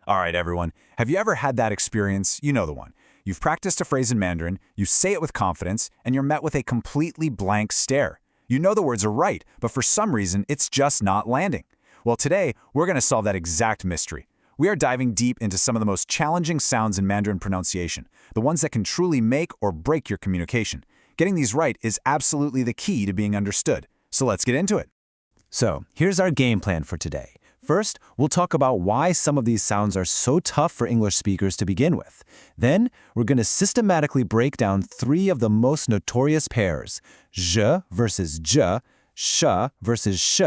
All right, everyone. Have you ever had that experience? You know the one. You've practiced a phrase in Mandarin, you say it with confidence, and you're met with a completely blank stare. You know the words are right, but for some reason, it's just not landing. Well, today, we're going to solve that exact mystery. We are diving deep into some of the most challenging sounds in Mandarin pronunciation, the ones that can truly make or break your communication. Getting these right is absolutely the key to being understood. So let's get into it. So, here's our game plan for today. First, we'll talk about why some of these sounds are so tough for English speakers to begin with. Then, we're going to systematically break down 3 of the most notorious pairs: zhe versus zhe, sh versus sh,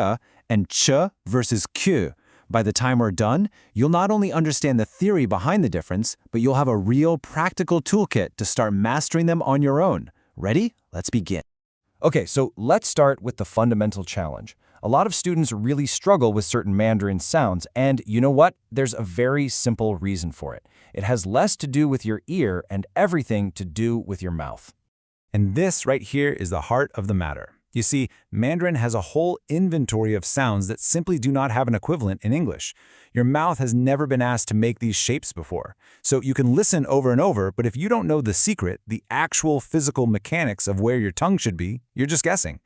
and ch versus q. By the time we're done, you'll not only understand the theory behind the difference, but you'll have a real practical toolkit to start mastering them on your own. Ready? Let's begin. Okay, so let's start with the fundamental challenge. A lot of students really struggle with certain Mandarin sounds, and you know what? There's a very simple reason for it. It has less to do with your ear and everything to do with your mouth. And this right here is the heart of the matter. You see, Mandarin has a whole inventory of sounds that simply do not have an equivalent in English. Your mouth has never been asked to make these shapes before. So you can listen over and over, but if you don't know the secret, the actual physical mechanics of where your tongue should be, you're just guessing.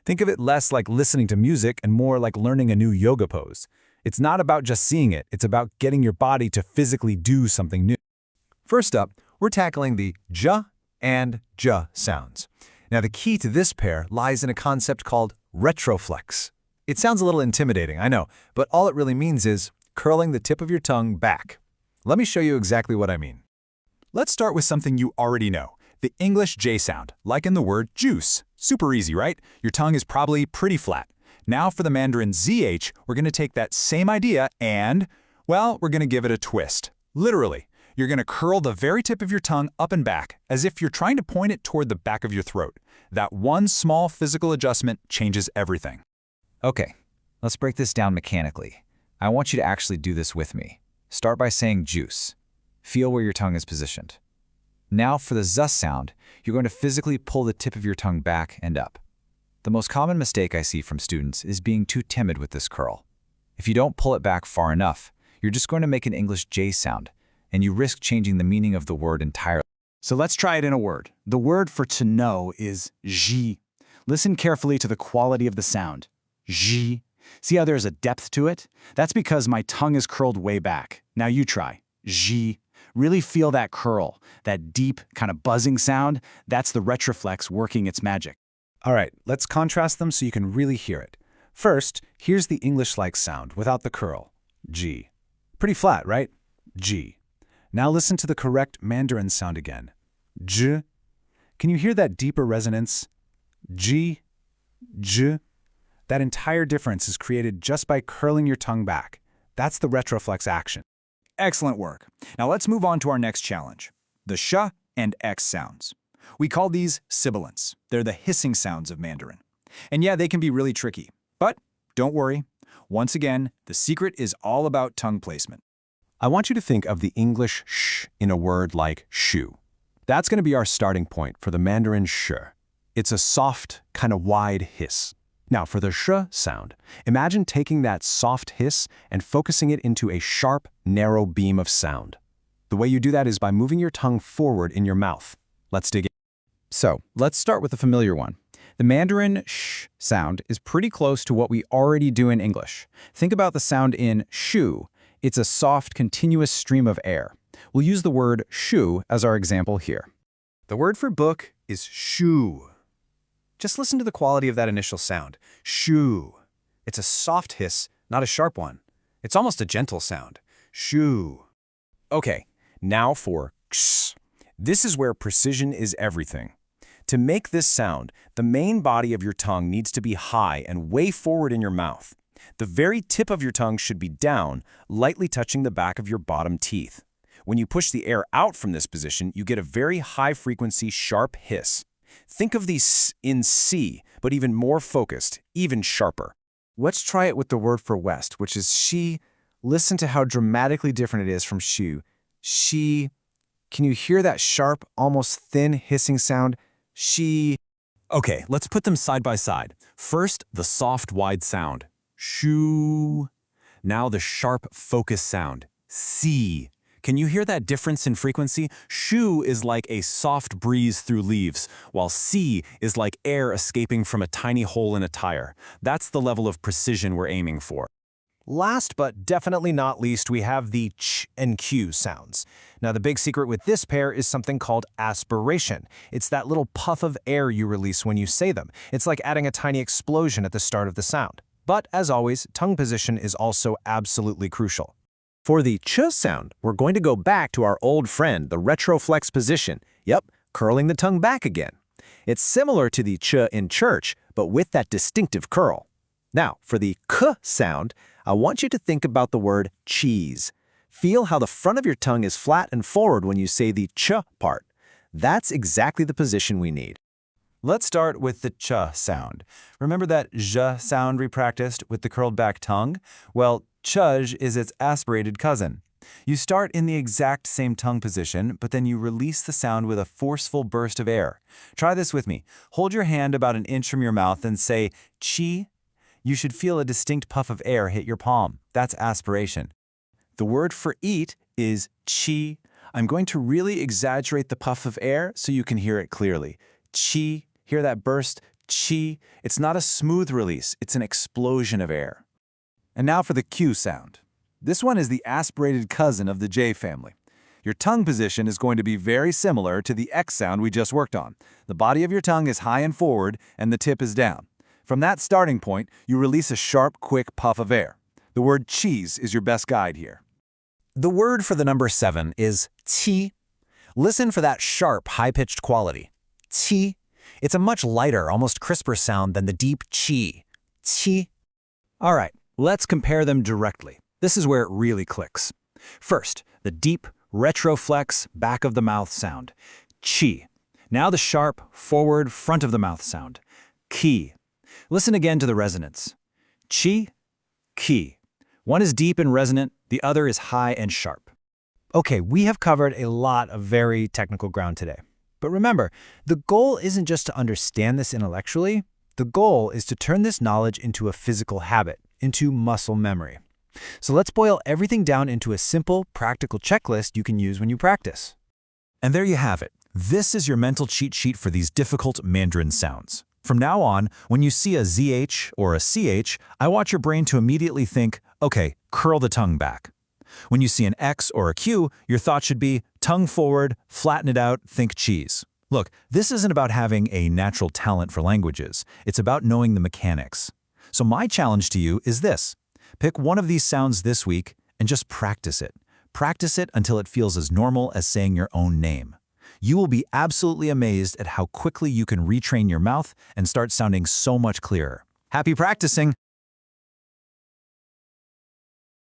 Think of it less like listening to music and more like learning a new yoga pose. It's not about just seeing it, it's about getting your body to physically do something new. First up, we're tackling the j and j sounds. Now, the key to this pair lies in a concept called retroflex. It sounds a little intimidating, I know, but all it really means is curling the tip of your tongue back. Let me show you exactly what I mean. Let's start with something you already know, the English J sound, like in the word juice. Super easy, right? Your tongue is probably pretty flat. Now for the Mandarin ZH, we're going to take that same idea and, well, we're going to give it a twist. Literally, you're going to curl the very tip of your tongue up and back, as if you're trying to point it toward the back of your throat. That one small physical adjustment changes everything. Okay, let's break this down mechanically. I want you to actually do this with me. Start by saying juice. Feel where your tongue is positioned. Now for the z sound, you're going to physically pull the tip of your tongue back and up. The most common mistake I see from students is being too timid with this curl. If you don't pull it back far enough, you're just going to make an English J sound, and you risk changing the meaning of the word entirely. So let's try it in a word. The word for to know is ji. Listen carefully to the quality of the sound. Ji. See how there's a depth to it? That's because my tongue is curled way back. Now you try. Ji. Really feel that curl, that deep, kind of buzzing sound. That's the retroflex working its magic. All right, let's contrast them so you can really hear it. First, here's the English-like sound without the curl, G. Pretty flat, right? G. Now listen to the correct Mandarin sound again, J. Can you hear that deeper resonance? G, J. That entire difference is created just by curling your tongue back. That's the retroflex action. Excellent work. Now let's move on to our next challenge, the sh and x sounds. We call these sibilants. They're the hissing sounds of Mandarin. And yeah, they can be really tricky. But don't worry. Once again, the secret is all about tongue placement. I want you to think of the English sh in a word like shoe. That's going to be our starting point for the Mandarin sh. It's a soft, kind of wide hiss. Now, for the sh sound, imagine taking that soft hiss and focusing it into a sharp, narrow beam of sound. The way you do that is by moving your tongue forward in your mouth. Let's dig in. So, let's start with the familiar one. The Mandarin sh sound is pretty close to what we already do in English. Think about the sound in shoe. It's a soft, continuous stream of air. We'll use the word shoe as our example here. The word for book is shoe. Just listen to the quality of that initial sound, shoe. It's a soft hiss, not a sharp one. It's almost a gentle sound, shoe. Okay, now for x. This is where precision is everything. To make this sound, the main body of your tongue needs to be high and way forward in your mouth. The very tip of your tongue should be down, lightly touching the back of your bottom teeth. When you push the air out from this position, you get a very high-frequency, sharp hiss. Think of the s in C, but even more focused, even sharper. Let's try it with the word for west, which is she. Listen to how dramatically different it is from shoe. She. Can you hear that sharp, almost thin hissing sound? She. Okay, let's put them side by side. First, the soft, wide sound, shoo. Now the sharp, focused sound, Si. Can you hear that difference in frequency? Shu is like a soft breeze through leaves, while si is like air escaping from a tiny hole in a tire. That's the level of precision we're aiming for. Last but definitely not least, we have the ch and q sounds. Now, the big secret with this pair is something called aspiration. It's that little puff of air you release when you say them. It's like adding a tiny explosion at the start of the sound. But as always, tongue position is also absolutely crucial. For the ch sound, we're going to go back to our old friend, the retroflex position. Yep, curling the tongue back again. It's similar to the ch in church, but with that distinctive curl. Now, for the k sound, I want you to think about the word cheese. Feel how the front of your tongue is flat and forward when you say the ch part. That's exactly the position we need. Let's start with the ch sound. Remember that zh sound we practiced with the curled back tongue? Well, chuzh is its aspirated cousin. You start in the exact same tongue position, but then you release the sound with a forceful burst of air. Try this with me. Hold your hand about an inch from your mouth and say chi. You should feel a distinct puff of air hit your palm. That's aspiration. The word for eat is chi. I'm going to really exaggerate the puff of air so you can hear it clearly. Chi. Hear that burst? Chi. It's not a smooth release. It's an explosion of air. And now for the Q sound. This one is the aspirated cousin of the J family. Your tongue position is going to be very similar to the X sound we just worked on. The body of your tongue is high and forward, and the tip is down. From that starting point, you release a sharp, quick puff of air. The word cheese is your best guide here. The word for the number 7 is ti. Listen for that sharp, high-pitched quality. Ti. It's a much lighter, almost crisper sound than the deep chi. Ti. All right, let's compare them directly. This is where it really clicks. First, the deep, retroflex, back-of-the-mouth sound. Chi. Now the sharp, forward, front-of-the-mouth sound. Ki. Listen again to the resonance. Chi, ki. One is deep and resonant, the other is high and sharp. Okay, we have covered a lot of very technical ground today. But remember, the goal isn't just to understand this intellectually. The goal is to turn this knowledge into a physical habit, into muscle memory. So let's boil everything down into a simple, practical checklist you can use when you practice. And there you have it. This is your mental cheat sheet for these difficult Mandarin sounds. From now on, when you see a ZH or a CH, I want your brain to immediately think, okay, curl the tongue back. When you see an X or a Q, your thought should be tongue forward, flatten it out, think cheese. Look, this isn't about having a natural talent for languages. It's about knowing the mechanics. So my challenge to you is this. Pick one of these sounds this week and just practice it. Practice it until it feels as normal as saying your own name. You will be absolutely amazed at how quickly you can retrain your mouth and start sounding so much clearer. Happy practicing!